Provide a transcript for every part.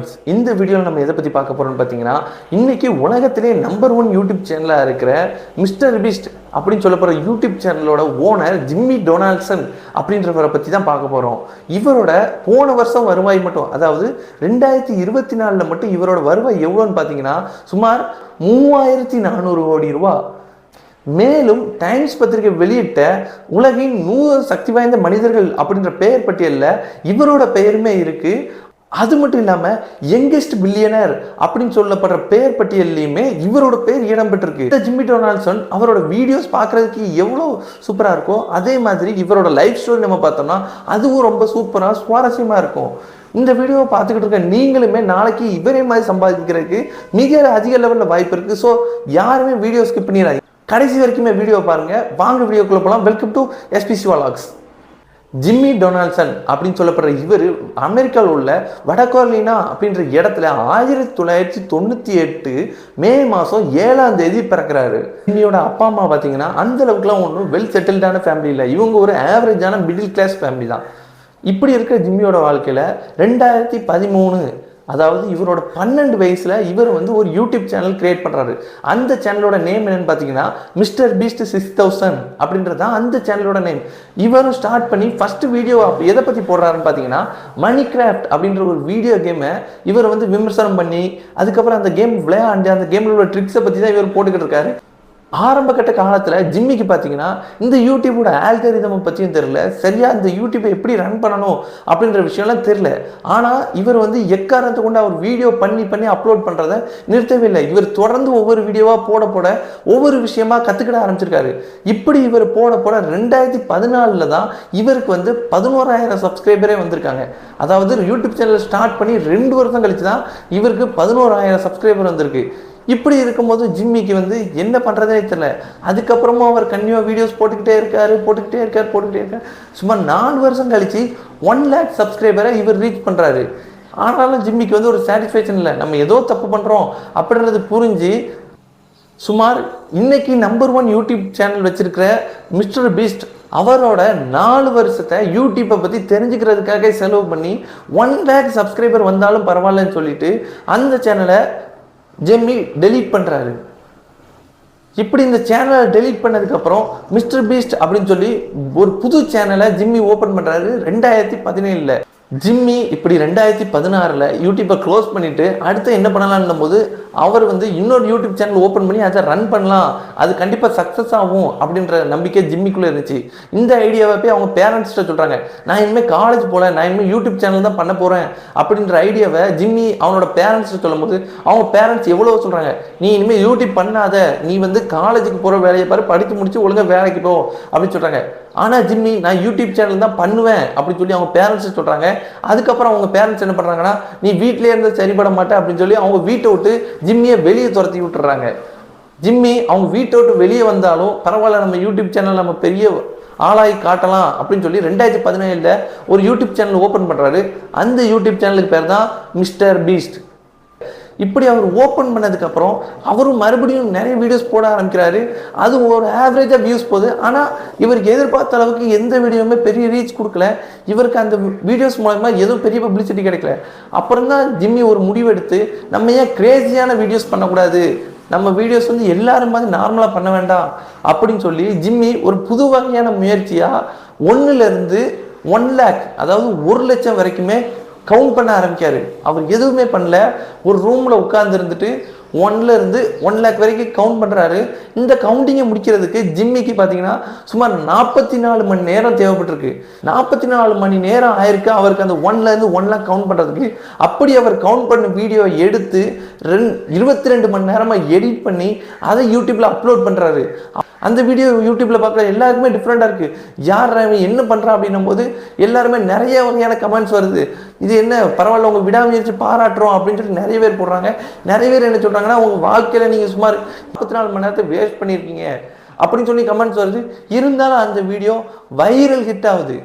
Friends, இந்த வீடியோவில் நம்ம எதை பற்றி பார்க்க போகிறோம்னு பார்த்தீங்கன்னா, இன்றைக்கி உலகத்திலே நம்பர் 1 யூடியூப் சேனலாக இருக்கிற மிஸ்டர் பீஸ்ட் அப்படின்னு சொல்ல போகிற யூடியூப் சேனலோட ஓனர் ஜிம்மி டொனால்ட்சன் அப்படின்றவரை பற்றி தான் பார்க்க போகிறோம். இவரோட போன வருஷம் வருவாய் மட்டும், அதாவது 2024 மட்டும் இவரோட வருவாய் எவ்வளோன்னு பார்த்தீங்கன்னா சுமார் 3400 கோடி ரூபா. மேலும் டைம்ஸ் பத்திரிகை வெளியிட்ட உலகின் 100 சக்தி வாய்ந்த மனிதர்கள் அப்படின்ற பெயர் பட்டியலில் இவரோட பெயருமே இருக்கு. அது மட்டும் இல்லாமல் யங்கெஸ்ட் பில்லியனர் அப்படின்னு சொல்லப்படுற பெயர் பட்டியல்லையுமே இவரோட பெயர் இடம்பெற்றிருக்கு. இந்த ஜிம்மி டொனால்ட்சன் அவரோட வீடியோஸ் பார்க்கறதுக்கு எவ்வளோ சூப்பராக இருக்கோ, அதே மாதிரி இவரோட லைஃப் ஸ்டோரி நம்ம பார்த்தோம்னா அதுவும் ரொம்ப சூப்பராக சுவாரஸ்யமாக இருக்கும். இந்த வீடியோவை பார்த்துக்கிட்டு இருக்க நீங்களுமே நாளைக்கு இவரே மாதிரி சம்பாதிக்கிறதுக்கு மிக அதிக லெவலில் வாய்ப்பு இருக்குது. ஸோ யாருமே வீடியோ ஸ்கிப் பண்ணிடாதீங்க, கடைசி வரைக்குமே வீடியோ பாருங்க. வாங்க வீடியோக்குள்ள போகலாம். Welcome to SPC vlogs. Jimmy Donaldson அப்படின்னு சொல்லப்படுற இவர் அமெரிக்காவில் உள்ள வடகோலினா அப்படின்ற இடத்துல 1998 மே மாதம் 7ஆம் தேதி பிறக்கிறாரு. ஜிம்மியோட அப்பா அம்மா பார்த்தீங்கன்னா அந்த அளவுக்குலாம் ஒன்றும் வெல் செட்டில்டான ஃபேமிலி இல்லை. இவங்க ஒரு ஆவரேஜான மிடில் கிளாஸ் ஃபேமிலி தான். இப்படி இருக்கிற ஜிம்மியோட வாழ்க்கையில் 2013, அதாவது இவரோட 12 வயசுல இவர் ஒரு யூடியூப் சேனல் கிரியேட் பண்றாரு. அந்த சேனலோட நேம் என்னன்னு பார்த்தீங்கன்னா மிஸ்டர் பீஸ்ட் 6000 அப்படின்றது அந்த சேனலோட நேம். இவரும் ஸ்டார்ட் பண்ணி ஃபர்ஸ்ட் வீடியோ எதை பற்றி போடுறாருன்னு பார்த்தீங்கன்னா மைன்கிராஃப்ட் அப்படின்ற ஒரு வீடியோ கேமை இவர் விமர்சனம் பண்ணி அதுக்கப்புறம் அந்த கேம் விளையாண்டு அந்த கேமில் உள்ள ட்ரிக்ஸை பற்றி தான் இவர் போட்டுக்கிட்டு இருக்காரு. ஆரம்ப கட்ட காலத்தில் ஜிம்மிக்கு பார்த்தீங்கன்னா இந்த யூடியூபோட ஆல்கரிதமை பற்றியும் தெரியல, சரியாக இந்த யூடியூப்பை எப்படி ரன் பண்ணணும் அப்படின்ற விஷயம்லாம் தெரியல. ஆனால் இவர் எக்காரணத்தை கொண்டு அவர் வீடியோ பண்ணி அப்லோட் பண்ணுறதை நிறுத்தவே இல்லை. இவர் தொடர்ந்து ஒவ்வொரு வீடியோவாக போட ஒவ்வொரு விஷயமா கற்றுக்கிட ஆரம்பிச்சிருக்காரு. இப்படி இவர் போட 2014 தான் இவருக்கு 11,000 சப்ஸ்கிரைபரே வந்திருக்காங்க. அதாவது யூடியூப் சேனல் ஸ்டார்ட் பண்ணி 2 வருஷம் கழிச்சு தான் இவருக்கு 11,000 சப்ஸ்கிரைபர் வந்திருக்கு. இப்படி இருக்கும்போது ஜிம்மிக்கு என்ன பண்ணுறதே தெரியல. அதுக்கப்புறமா அவர் கன்னியூவாக வீடியோஸ் போட்டுக்கிட்டே இருக்காரு. சுமார் 4 வருஷம் கழிச்சு 1 லேக் சப்ஸ்கிரைபரை இவர் ரீச் பண்ணுறாரு. ஆனாலும் ஜிம்மிக்கு ஒரு சாட்டிஸ்ஃபேக்ஷன் இல்லை. நம்ம ஏதோ தப்பு பண்ணுறோம் அப்படின்றது புரிஞ்சு சுமார் இன்னைக்கு நம்பர் 1 யூடியூப் சேனல் வச்சிருக்கிற மிஸ்டர் பீஸ்ட் அவரோட 4 வருஷத்தை யூடியூப்பை பற்றி தெரிஞ்சுக்கிறதுக்காக செலவு பண்ணி 1 லேக் சப்ஸ்கிரைபர் வந்தாலும் பரவாயில்லன்னு சொல்லிட்டு அந்த சேனலை ஜிம்மி டெலீட் பண்ணுறாரு. இப்படி இந்த சேனலை டெலீட் பண்ணதுக்கப்புறம் மிஸ்டர் பீஸ்ட் அப்படின்னு சொல்லி ஒரு புது சேனலை ஜிம்மி ஓப்பன் பண்ணுறாரு 2017. ஜிம்மி இப்படி 2016 யூடியூப்பை க்ளோஸ் பண்ணிவிட்டு அடுத்து என்ன பண்ணலாம்னும் போது அவர் இன்னொரு யூடியூப் சேனல் ஓப்பன் பண்ணி அதை ரன் பண்ணலாம், அது கண்டிப்பாக சக்ஸஸ் ஆகும் அப்படின்ற நம்பிக்கை ஜிம்மிக்குள்ளே இருந்துச்சு. இந்த ஐடியாவை போய் அவங்க பேரண்ட்ஸ்கிட்ட சொல்கிறாங்க, நான் இனிமேல் காலேஜ் போகல, நான் இனிமேல் யூடியூப் சேனல் தான் பண்ண போகிறேன் அப்படின்ற ஐடியாவை ஜிம்மி அவனோட பேரண்ட்ஸ்கிட்ட சொல்லும் போது அவங்க பேரண்ட்ஸ் எவ்வளோ சொல்கிறாங்க, நீ இனிமேல் யூடியூப் பண்ணாத, நீ காலேஜுக்கு போகிற வேலையை பாரு, படித்து முடிச்சு ஒழுங்காக வேலைக்கு போ அப்படின்னு சொல்கிறாங்க. ஆனால் ஜிம்மி நான் யூடியூப் சேனல் தான் பண்ணுவேன் அப்படின்னு சொல்லி அவங்க பேரண்ட்ஸ் சொல்கிறாங்க. அதுக்கப்புறம் அவங்க பேரண்ட்ஸ் என்ன பண்ணுறாங்கன்னா, நீ வீட்டிலே இருந்து சரிபட மாட்டேன் அப்படின்னு சொல்லி அவங்க வீட்டை விட்டு ஜிம்மியை வெளியே துரத்தி விட்டுறாங்க. ஜிம்மி அவங்க வீட்டை விட்டு வெளியே வந்தாலும் பரவாயில்ல, நம்ம யூடியூப் சேனல் நம்ம பெரிய ஆளாகி காட்டலாம் அப்படின்னு சொல்லி 2017 ஒரு யூடியூப் சேனல் ஓப்பன் பண்ணுறாரு. அந்த யூடியூப் சேனலுக்கு பேர் தான் மிஸ்டர் பீஸ்ட். இப்படி அவர் ஓப்பன் பண்ணதுக்கப்புறம் அவரும் மறுபடியும் நிறைய வீடியோஸ் போட ஆரம்பிக்கிறாரு. அது ஒரு ஆவரேஜாக வியூஸ் போகுது. ஆனால் இவருக்கு எதிர்பார்த்த அளவுக்கு எந்த வீடியோவுமே பெரிய ரீச் கொடுக்கல. இவருக்கு அந்த வீடியோஸ் மூலமா எதுவும் பெரிய பப்ளிசிட்டி கிடைக்கல. அப்புறம் தான் ஜிம்மி ஒரு முடிவெடுத்து, நம்ம ஏன் கிரேசியான வீடியோஸ் பண்ணக்கூடாது, நம்ம வீடியோஸ் எல்லாரும் மாதிரி நார்மலாக பண்ண வேண்டாம் அப்படின்னு சொல்லி ஜிம்மி ஒரு புது வகையான முயற்சியாக 1லேருந்து 1 லேக், அதாவது 1 லட்சம் வரைக்குமே கவுண்ட் பண்ண ஆரம்பிக்காரு. அவர் எதுவுமே பண்ணல, ஒரு ரூமில் உட்கார்ந்து இருந்துட்டு 1லேருந்து 1 லேக் வரைக்கும் கவுண்ட் பண்ணுறாரு. இந்த கவுண்டிங்கை முடிக்கிறதுக்கு ஜிம்மிக்கு பார்த்தீங்கன்னா சுமார் 44 மணி நேரம் தேவைப்பட்டிருக்கு. 44 மணி நேரம் ஆயிருக்கு அவருக்கு அந்த 1லேருந்து 1 லேக் கவுண்ட் பண்ணுறதுக்கு. அப்படி அவர் கவுண்ட் பண்ண வீடியோ எடுத்து 22 மணி நேரமாக எடிட் பண்ணி அதை யூடியூப்பில் அப்லோட் பண்ணுறாரு. அந்த வீடியோ யூடியூப்பில் பார்க்குற எல்லாருக்குமே டிஃப்ரெண்ட்டாக இருக்குது. யார் என்ன பண்ணுறான் அப்படின்னும் போது எல்லாருமே நிறைய வகையான கமெண்ட்ஸ் வருது. இது என்ன பரவாயில்ல, உங்கள் விடாமுயற்சி பாராட்டுறோம் அப்படின்னு சொல்லி நிறைய பேர் போடுறாங்க. நிறைய பேர் என்ன சொல்கிறாங்கன்னா, உங்கள் வாழ்க்கையில் நீங்கள் சுமார் 24 மணி நேரத்தை வேஸ்ட் பண்ணியிருக்கீங்க அப்படின்னு சொல்லி கமெண்ட்ஸ் வருது. இருந்தாலும் அந்த வீடியோ வைரல் ஹிட் ஆகுது.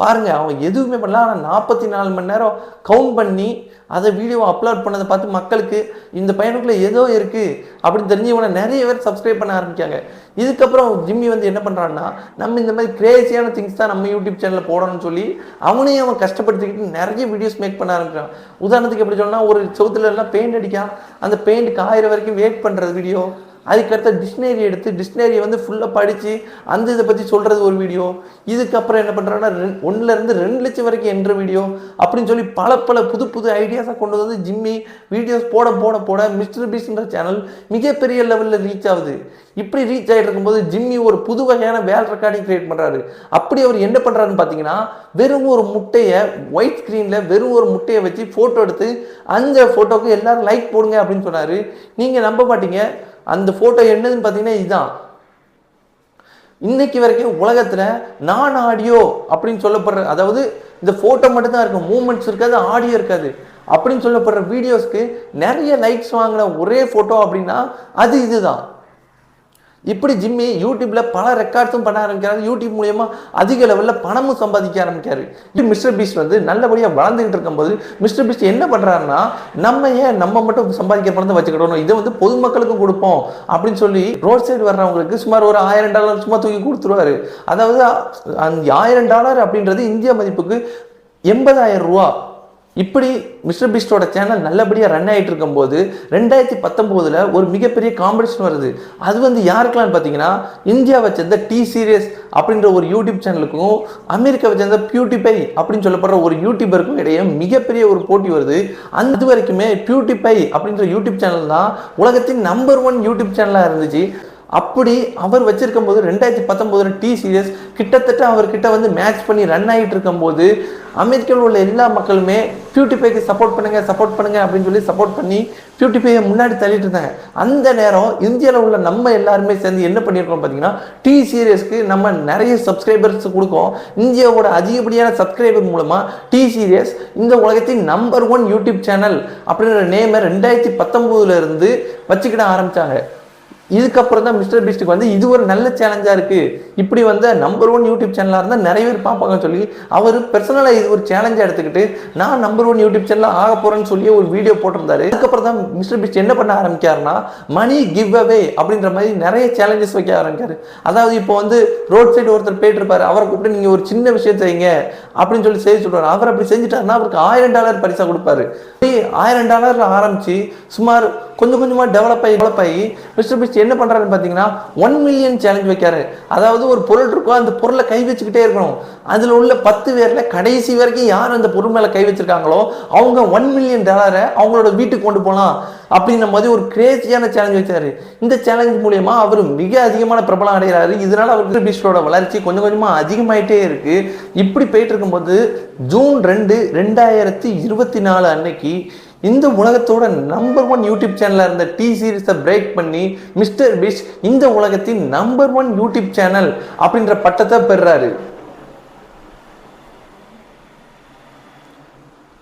பாருங்க, அவன் எதுவுமே பண்ணல. ஆனால் 44 மணி நேரம் கவுண்ட் பண்ணி அதை வீடியோவை அப்லோட் பண்ணதை பார்த்து மக்களுக்கு இந்த பையனுக்குள்ள ஏதோ இருக்கு அப்படின்னு தெரிஞ்சவனை நிறைய பேர் சப்ஸ்கிரைப் பண்ண ஆரம்பிச்சாங்க. இதுக்கப்புறம் ஜிம்மி வந்து என்ன பண்றான்னா, நம்ம இந்த மாதிரி கிரேசியான திங்ஸ் தான் நம்ம யூடியூப் சேனலில் போடணும்னு சொல்லி அவனையும் அவன் கஷ்டப்படுத்திக்கிட்டு நிறைய வீடியோஸ் மேக் பண்ண ஆரம்பிச்சான். உதாரணத்துக்கு எப்படி சொன்னா, ஒரு செவுத்துல எல்லாம் பெயிண்ட் அடிக்கான், அந்த பெயிண்ட் காயிற வரைக்கும் வெயிட் பண்றது வீடியோ, அதுக்கடுத்த டிக்ஷனரி எடுத்து டிக்ஷனரியை வந்து ஃபுல்லாக படித்து அந்த இதை பற்றி சொல்கிறது ஒரு வீடியோ, இதுக்கப்புறம் என்ன பண்ணுறாங்கன்னா 1லேருந்து 2 லட்சம் வரைக்கும் என்ற வீடியோ அப்படின்னு சொல்லி பல புது புது ஐடியாஸாக கொண்டு வந்து ஜிம்மி வீடியோஸ் போட மிஸ்டர் பீஸ்ட்ன்ற சேனல் மிகப்பெரிய லெவலில் ரீச் ஆகுது. இப்படி ரீச் ஆகிட்டு இருக்கும்போது ஜிம்மி ஒரு புது வகையான வேல் ரெக்கார்டிங் கிரியேட் பண்ணுறாரு. அப்படி அவர் என்ன பண்ணுறாருன்னு பார்த்தீங்கன்னா, வெறும் ஒரு முட்டையை ஒயிட் ஸ்க்ரீனில் வெறும் ஒரு முட்டையை வச்சு ஃபோட்டோ எடுத்து அந்த ஃபோட்டோவுக்கு எல்லாரும் லைக் போடுங்க அப்படின்னு சொன்னார். நீங்கள் நம்ப மாட்டீங்க, அந்த போட்டோ என்னதுன்னு பார்த்தீங்கன்னா இதுதான். இன்னைக்கு வரைக்கும் உலகத்தில் நான் ஆடியோ அப்படின்னு சொல்லப்படுற, அதாவது இந்த போட்டோ மட்டும் தான் இருக்கும், மூமெண்ட்ஸ் இருக்காது, ஆடியோ இருக்காது அப்படின்னு சொல்லப்படுற வீடியோஸ்க்கு நிறைய லைக்ஸ் வாங்கின ஒரே போட்டோ அப்படின்னா அது இதுதான். இப்படி ஜிம்மி யூடியூப்ல பல ரெக்கார்ட்ஸும் பண்ண ஆரம்பிக்கிறாரு. யூடியூப் மூலமா அதிக லெவலில் பணமும் சம்பாதிக்க ஆரம்பிக்காரு. மிஸ்டர் பீஸ்ட் வந்து நல்லபடியாக வளர்ந்துகிட்டு இருக்கும்போது மிஸ்டர் பீஸ்ட் என்ன பண்றாருன்னா, நம்ம மட்டும் சம்பாதிக்கிற பணத்தை வச்சுக்கிட்டோம், இதை வந்து பொதுமக்களுக்கும் கொடுப்போம் அப்படின்னு சொல்லி ரோட் சைடு வர்றவங்களுக்கு சுமார் ஒரு $1000 சும்மா தூக்கி கொடுத்துருவாரு. அதாவது அந்த $1000 அப்படின்றது இந்திய மதிப்புக்கு 80,000 ரூபா. இப்படி மிஸ்டர் பீஸ்டோட சேனல் நல்லபடியாக ரன் ஆகிட்டு இருக்கும்போது 2019 ஒரு மிகப்பெரிய காம்படிஷன் வருது. அது வந்து யாருக்கெல்லாம் பார்த்தீங்கன்னா, இந்தியாவை சேர்ந்த டி சீரியஸ் அப்படின்ற ஒரு யூடியூப் சேனலுக்கும் அமெரிக்காவை சேர்ந்த பியூட்டிபை அப்படின்னு சொல்லப்படுற ஒரு யூடியூபருக்கும் இடையே மிகப்பெரிய ஒரு போட்டி வருது. அந்த வரைக்குமே பியூட்டிபை அப்படின்ற யூடியூப் சேனல் தான் உலகத்தின் நம்பர் 1 யூடியூப் சேனலாக இருந்துச்சு. அப்படி அவர் வச்சிருக்கும் போது 2019 டி சீரியஸ் கிட்டத்தட்ட அவர்கிட்ட வந்து மேட்ச் பண்ணி ரன் ஆகிட்டு இருக்கும்போது அமெரிக்காவில் உள்ள எல்லா மக்களுமே பியூட்டிபைக்கு சப்போர்ட் பண்ணுங்க அப்படின்னு சொல்லி சப்போர்ட் பண்ணி பியூட்டிபையை முன்னாடி தள்ளிட்டு இருந்தாங்க. அந்த நேரம் இந்தியாவில் உள்ள நம்ம எல்லாருமே சேர்ந்து என்ன பண்ணியிருக்கோம் பார்த்தீங்கன்னா, டி சீரியஸ்க்கு நம்ம நிறைய சப்ஸ்கிரைபர்ஸ் கொடுக்கோம். இந்தியாவோட அதிகப்படியான சப்ஸ்கிரைபர் மூலமாக டி சீரியஸ் இந்த உலகத்தின் நம்பர் 1 யூடியூப் சேனல் அப்படின்ற நேமை 2019 இருந்து வச்சுக்கிட ஆரம்பிச்சாங்க. இதுக்கப்புறம் தான் மிஸ்டர் பீஸ்டுக்கு வந்து இது ஒரு நல்ல சேலஞ்சாக இருக்குது, இப்படி வந்து நம்பர் 1 யூடியூப் சேனலாக இருந்தால் நிறைய பேர் பார்ப்பாங்கன்னு சொல்லி அவர் பர்சனலாக இது ஒரு சேலஞ்சாக எடுத்துக்கிட்டு நான் நம்பர் 1 யூடியூப் சேனலாக ஆக போகிறேன்னு சொல்லி ஒரு வீடியோ போட்டிருந்தாரு. அதுக்கப்புறம் தான் மிஸ்டர் பீஸ்ட் என்ன பண்ண ஆரம்பிக்காருன்னா, மணி கிவ் அவே அப்படின்ற மாதிரி நிறைய சேலஞ்சஸ் வைக்க ஆரம்பிக்காரு. அதாவது இப்போ வந்து ரோட் சைடு ஒருத்தர் போயிட்டு இருப்பாரு, அவரை கூப்பிட்டு நீங்கள் ஒரு சின்ன விஷயம் செய்யுங்க அப்படின்னு சொல்லி செய்ய சொல்லுவார். அவர் அப்படி செஞ்சுட்டாருன்னா அவருக்கு $1000 பரிசா கொடுப்பாரு. $1000 ஆரம்பிச்சு சுமார் கொஞ்சம் கொஞ்சமாக டெவலப் ஆகி மிஸ்டர் பீஸ்ட் என்ன பண்றாருன்னு பார்த்தீங்கன்னா 1 மில்லியன் சேலஞ்ச் வைக்காரு. அதாவது ஒரு பொருள் இருக்கும், அந்த பொருளை கை வச்சுக்கிட்டே இருக்கணும். அதில் உள்ள 10 பேர்ல கடைசி வரைக்கும் யார் அந்த பொருள் மேலே கை வச்சிருக்காங்களோ அவங்க $1 மில்லியன் அவங்களோட வீட்டுக்கு கொண்டு போகலாம் அப்படின்ற மாதிரி ஒரு கிரேசியான சேலஞ்ச் வச்சாரு. இந்த சேலஞ்ச் மூலியமா அவர் மிக அதிகமான பிரபலம் அடைகிறாரு. இதனால அவருக்கு பீஸ்டோட வளர்ச்சி கொஞ்சம் கொஞ்சமா அதிகமாயிட்டே இருக்கு. இப்படி போயிட்டு இருக்கும்போது ஜூன் 2, 2024 அன்னைக்கு இந்த உலகத்தோட நம்பர் 1 யூடியூப் சேனலாக இருந்த டி சீரிஸை பிரேக் பண்ணி மிஸ்டர் பீஸ்ட் இந்த உலகத்தின் நம்பர் 1 யூடியூப் சேனல் அப்படின்ற பட்டத்தை பெறுறாரு.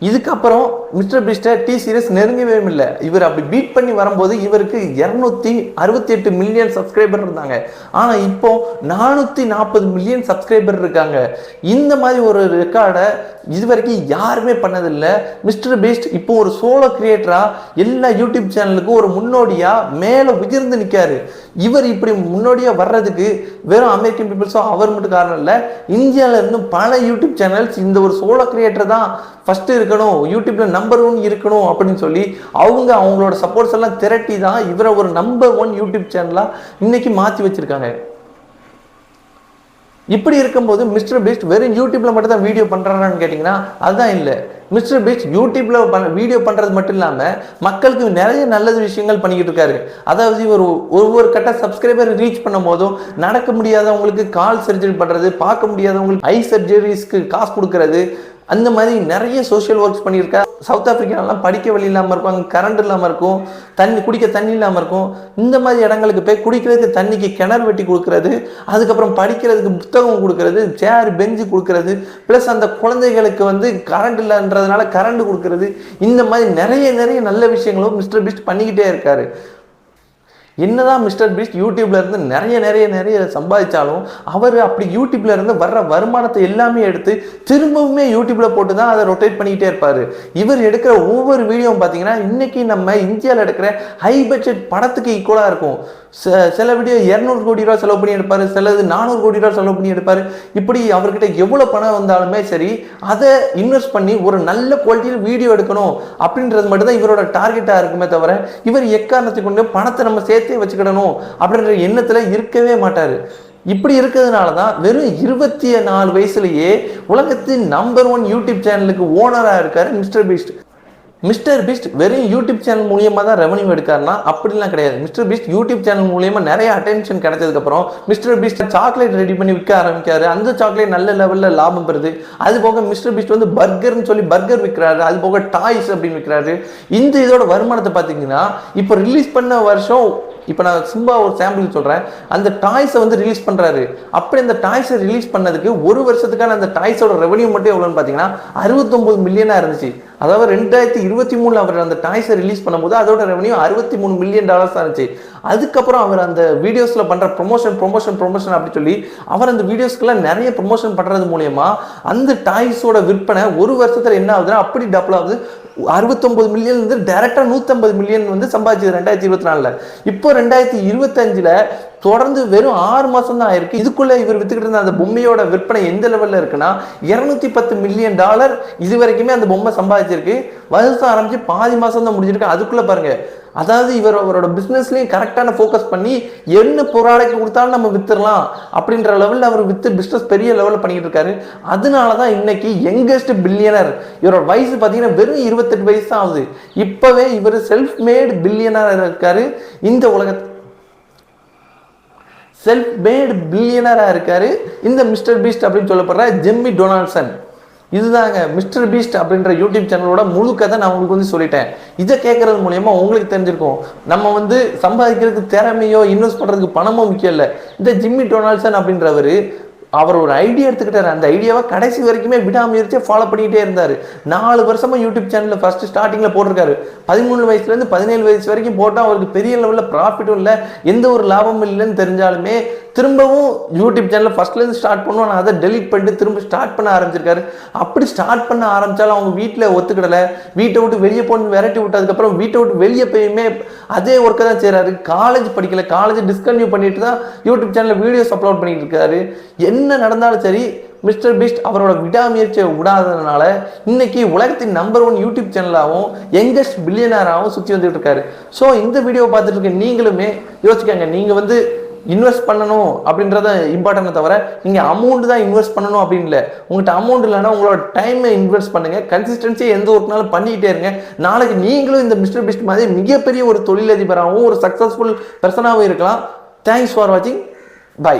இதுக்கப்புறம் மிஸ்டர் பீஸ்டை டி சீரிஸ் நெருங்கவே இல்லை. இவர் அப்படி பீட் பண்ணி வரும்போது இவருக்கு 268 மில்லியன் சப்ஸ்கிரைபர் இருந்தாங்க. ஆனால் இப்போ 440 மில்லியன் சப்ஸ்கிரைபர் இருக்காங்க. இந்த மாதிரி ஒரு ரெக்கார்டை இது வரைக்கும் யாருமே பண்ணதில்லை. மிஸ்டர் பீஸ்ட் இப்போ ஒரு சோலோ கிரியேட்டரா எல்லா யூடியூப் சேனலுக்கும் ஒரு முன்னோடியா மேலே உயர்ந்து நிற்காரு. இவர் இப்படி முன்னோடியா வர்றதுக்கு வெறும் அமெரிக்கன் பீப்புள்ஸோ அவர் மட்டும் காரணம் இல்லை, இந்தியாவில இருந்து பல யூடியூப் சேனல்ஸ் இந்த ஒரு சோலோ கிரியேட்டர் தான் ஃபர்ஸ்ட் இருக்கணும், யூடியூப்ல நம்பர் 1 இருக்கணும் அப்படின்னு சொல்லி அவங்களோட சப்போர்ட்ஸ் எல்லாம் திரட்டி தான் இவரை ஒரு நம்பர் 1 யூடியூப் சேனலா இன்னைக்கு மாற்றி வச்சிருக்காங்க. இப்படி இருக்கும்போது மிஸ்டர் பீஸ்ட் வெறும் யூடியூப்ல மட்டும் தான் வீடியோ பண்றாரான்னு கேட்டீங்கன்னா அதுதான் இல்லை. மிஸ்டர் பீஸ்ட் யூடியூப்ல வீடியோ பண்றது மட்டும் இல்லாம மக்களுக்கு நிறைய நல்லது விஷயங்கள் பண்ணிக்கிட்டு இருக்காரு. அதாவது ஒவ்வொரு கட்ட சப்ஸ்கிரைபர் ரீச் பண்ணும் போதும் நடக்க முடியாதவங்களுக்கு கால் சர்ஜரி பண்றது, பார்க்க முடியாதவங்களுக்கு ஐ சர்ஜரிஸ்க்கு காசு கொடுக்கறது, அந்த மாதிரி நிறைய சோஷியல் ஒர்க்ஸ் பண்ணியிருக்கா. சவுத் ஆப்பிரிக்காலாம் படிக்க வழி இல்லாமல் இருக்கும், அங்கே கரண்ட் இல்லாமல் இருக்கும், குடிக்க தண்ணி இல்லாமல் இருக்கும். இந்த மாதிரி இடங்களுக்கு போய் குடிக்கிறதுக்கு தண்ணிக்கு கிணறு வெட்டி கொடுக்கறது, அதுக்கப்புறம் படிக்கிறதுக்கு புத்தகம் கொடுக்கறது, சேர் பெஞ்சு கொடுக்கறது, ப்ளஸ் அந்த குழந்தைகளுக்கு வந்து கரண்ட் இல்லைன்றதுனால கரண்ட் கொடுக்கறது, இந்த மாதிரி நிறைய நல்ல விஷயங்களும் மிஸ்டர் பீஸ்ட் பண்ணிக்கிட்டே இருக்காரு. என்னதான் மிஸ்டர் பீஸ்ட் யூடியூப்ல இருந்து நிறைய சம்பாதிச்சாலும் அவர் அப்படி யூடியூப்ல இருந்து வர்ற வருமானத்தை எல்லாமே எடுத்து திரும்பவுமே யூடியூப்ல போட்டு தான் அதை ரொட்டேட் பண்ணிக்கிட்டே இருப்பாரு. இவர் எடுக்கிற ஒவ்வொரு வீடியோவும் பார்த்தீங்கன்னா இன்னைக்கு நம்ம இந்தியாவில் எடுக்கிற ஹை பட்ஜெட் படத்துக்கு ஈக்குவலா இருக்கும். சில வீடியோ 200 கோடி ரூபா செலவு பண்ணி எடுப்பாரு, சிலது 400 கோடி ரூபா செலவு பண்ணி எடுப்பாரு. இப்படி அவர்கிட்ட எவ்வளவு பணம் வந்தாலுமே சரி அதை இன்வெஸ்ட் பண்ணி ஒரு நல்ல குவாலிட்டியில் வீடியோ எடுக்கணும் அப்படின்றது மட்டும் தான் இவரோட டார்கெட்டா இருக்குமே தவிர இவர் எக்காரணத்தை கொண்டு பணத்தை நம்ம சேர்த்தே வச்சுக்கிடணும் அப்படின்ற எண்ணத்துல இருக்கவே மாட்டாரு. இப்படி இருக்கிறதுனால தான் வெறும் 24 வயசுலயே உலகத்தின் நம்பர் 1 யூடியூப் சேனலுக்கு ஓனரா இருக்காரு மிஸ்டர் பீஸ்ட். மிஸ்டர் பீஸ்ட் வெறும் யூடியூப் சேனல் மூலியமாக தான் ரெவன்யூ எடுக்காருன்னா அப்படிலாம் கிடையாது. மிஸ்டர் பீஸ்ட் யூடியூப் சேனல் மூலியமாக நிறைய அட்டென்ஷன் கிடைச்சதுக்கப்புறம் மிஸ்டர் பீஸ்ட் சாக்லேட் ரெடி பண்ணி விற்க ஆரம்பிக்காரு. அந்த சாக்லேட் நல்ல லெவலில் லாபம் பெறுது. அது போக மிஸ்டர் பீஸ்ட் வந்து பர்கர்னு சொல்லி பர்கர் விற்கிறாரு, அது போக டாய்ஸ் அப்படின்னு விற்கிறாரு. இந்த இதோட வருமானத்தை பார்த்தீங்கன்னா இப்போ ரிலீஸ் பண்ண வருஷம், இப்போ நான் சும்மா ஒரு சாம்பிள் சொல்கிறேன், அந்த டாய்ஸை வந்து ரிலீஸ் பண்ணுறாரு. அப்படி அந்த டாய்ஸை ரிலீஸ் பண்ணதுக்கு ஒரு வருஷத்துக்கான அந்த டாய்ஸோட ரெவன்யூ மட்டும் எவ்வளோன்னு பார்த்தீங்கன்னா 69 மில்லியனாக இருந்துச்சு. அதாவது 2023 அவர் அந்த டாய்ஸை ரிலீஸ் பண்ணும்போது அதோட ரெவன்யூ $63 மில்லியன் தான் இருந்துச்சு. அதுக்கப்புறம் அவர் அந்த வீடியோஸில் பண்ணுற ப்ரொமோஷன் அப்படி சொல்லி அவர் அந்த வீடியோஸ்க்கெல்லாம் நிறைய ப்ரொமோஷன் பண்ணுறது மூலயமா அந்த டாய்ஸோட விற்பனை ஒரு வருஷத்தில் என்ன ஆகுதுன்னா அப்படி டபுள் ஆகுது. 69 மில்லியன் வந்து டைரக்டா 150 மில்லியன் வந்து சம்பாதிச்சது 2024. இப்போ 2025 தொடர்ந்து வெறும் 6 மாசம் தான் ஆயிருக்கு. இதுக்குள்ள இவர் வித்துக்கிட்டு இருந்த அந்த பொம்மையோட விற்பனை எந்த லெவல்ல இருக்குன்னா $210 மில்லியன் இது வரைக்குமே அந்த பொம்மை சம்பாதிச்சிருக்கு. வருஷம் ஆரம்பிச்சு பாதி மாசம் தான் முடிஞ்சிருக்கு. அதுக்குள்ள பாருங்க, அதாவது இவர் அவரோட பிசினஸ்லயும் கரெக்டான ஃபோக்கஸ் பண்ணி என்ன ப்ராடக்ட் கொடுத்தாலும் நம்ம வித்துடலாம் அப்படின்ற லெவலில் அவர் வித்து பிசினஸ் பெரிய லெவலில் பண்ணிட்டு இருக்காரு. அதனாலதான் இன்னைக்கு யங்கஸ்ட் பில்லியனர். இவரோட வயசு பார்த்தீங்கன்னா வெறும் 28 வயசு தான் ஆகுது. இப்பவே இவர் செல்ஃப் மேட் பில்லியனர் இருக்காரு. இந்த உலகத்தை செல்ஃப் மேட் பில்லியனரா இருக்காரு இந்த மிஸ்டர் பீஸ்ட் அப்படின்னு சொல்லப்படுற ஜெம்மி டொனால்ட்சன். இதுதாங்க மிஸ்டர் பீஸ்ட் அப்படின்ற யூடியூப் சேனலோட முழு கதை நான் உங்களுக்கு வந்து சொல்லிட்டேன். இதை கேட்கறது மூலயமா உங்களுக்கு தெரிஞ்சிருக்கும் நம்ம வந்து சம்பாதிக்கிறதுக்கு திறமையோ இன்வெஸ்ட் பண்றதுக்கு பணமோ முக்கியம் இல்லை. இந்த ஜிம்மி டொனால்ட்சன் அப்படின்றவர் அவர் ஒரு ஐடியா எடுத்துக்கிட்டாரு. அந்த ஐடியாவை கடைசி வரைக்குமே விடாமுயற்சியை ஃபாலோ பண்ணிக்கிட்டே இருந்தார். 4 வருஷமா யூடியூப் சேனலில் ஃபர்ஸ்ட் ஸ்டார்டிங்கில் போட்டிருக்காரு. 13 வயசுலேருந்து 17 வயசு வரைக்கும் போட்டால் அவருக்கு பெரிய லெவலில் ப்ராஃபிட்டும் இல்லை, எந்த ஒரு லாபமும் இல்லைன்னு தெரிஞ்சாலுமே திரும்பவும் யூடியூப் சேனலில் ஃபர்ஸ்ட்லேருந்து ஸ்டார்ட் பண்ணுவோம். நான் அதை டெலிட் பண்ணிட்டு திரும்ப ஸ்டார்ட் பண்ண ஆரம்பிச்சிருக்காரு. அப்படி ஸ்டார்ட் பண்ண ஆரம்பித்தாலும் அவங்க வீட்டில் ஒத்துக்கிடலை. வீட்டை விட்டு வெளியே போன்னு விரட்டி விட்டதுக்கப்புறம் வீட்டை விட்டு வெளியே போயுமே அதே ஒர்க்கை தான் செய்கிறாரு. காலேஜ் படிக்கல, காலேஜ் டிஸ்கன்டினியூ பண்ணிட்டு தான் யூடியூப் சேனலில் வீடியோஸ் அப்லோட் பண்ணிட்டு இருக்காரு. என்ன நடந்தாலும் சரி மிஸ்டர் பீஸ்ட் அவரோட விடாமுயற்சியை விடாததுனால இன்னைக்கு உலகத்தின் நம்பர் 1 யூடியூப் சேனலாகவும் யங்கஸ்ட் பில்லியனராகவும் சுற்றி வந்துட்டு இருக்காரு. ஸோ இந்த வீடியோவை பார்த்துட்டு இருக்க நீங்களுமே யோசிக்காங்க, நீங்கள் வந்து இன்வெஸ்ட் பண்ணணும் அப்படின்றத இம்பார்ட்டன்ட் தவிர நீங்கள் அமௌண்ட் தான் இன்வெஸ்ட் பண்ணணும் அப்படின்னு இல்லை. உங்கள்கிட்ட அமௌண்ட் இல்லைன்னா உங்களோட டைமை இன்வெஸ்ட் பண்ணுங்க. கன்சிஸ்டன்சியை எந்த ஒர்க்னாலும் பண்ணிக்கிட்டே இருங்க. நாளைக்கு நீங்களும் இந்த மிஸ்டர் பீஸ்ட் மாதிரி மிகப்பெரிய ஒரு தொழிலதிபராகவும் ஒரு சக்ஸஸ்ஃபுல் பர்சனாகவும் இருக்கலாம். தேங்க்ஸ் ஃபார் வாட்சிங். பை.